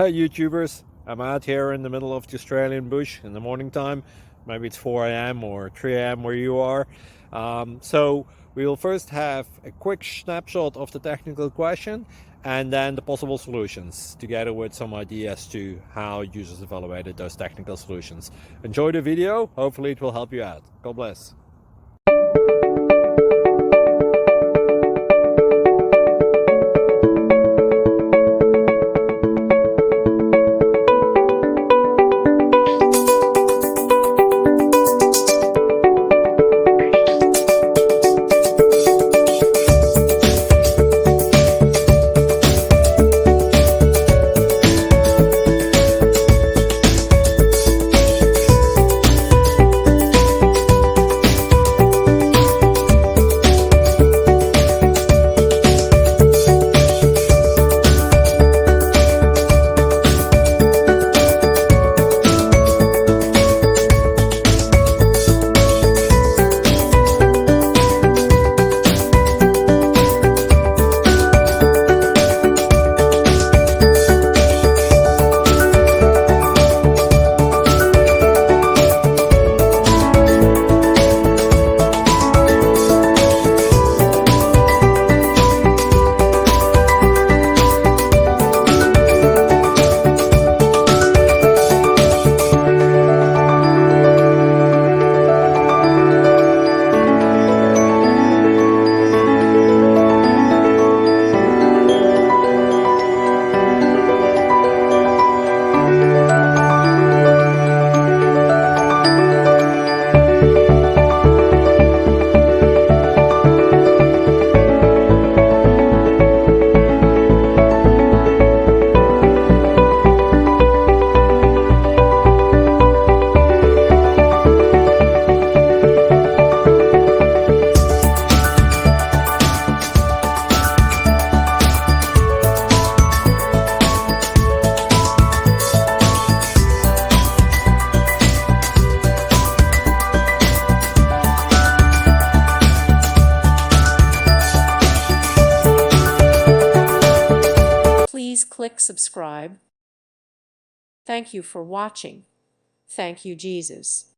Hey YouTubers, I'm out here in the middle of the Australian bush in the morning time. Maybe it's 4 a.m. or 3 a.m. where you are. So we will first have a quick snapshot of the technical question and then the possible solutions, together with some ideas to how users evaluated those technical solutions. Enjoy the video, hopefully it will help you out. God bless. Please click subscribe. Thank you for watching. Thank you, Jesus.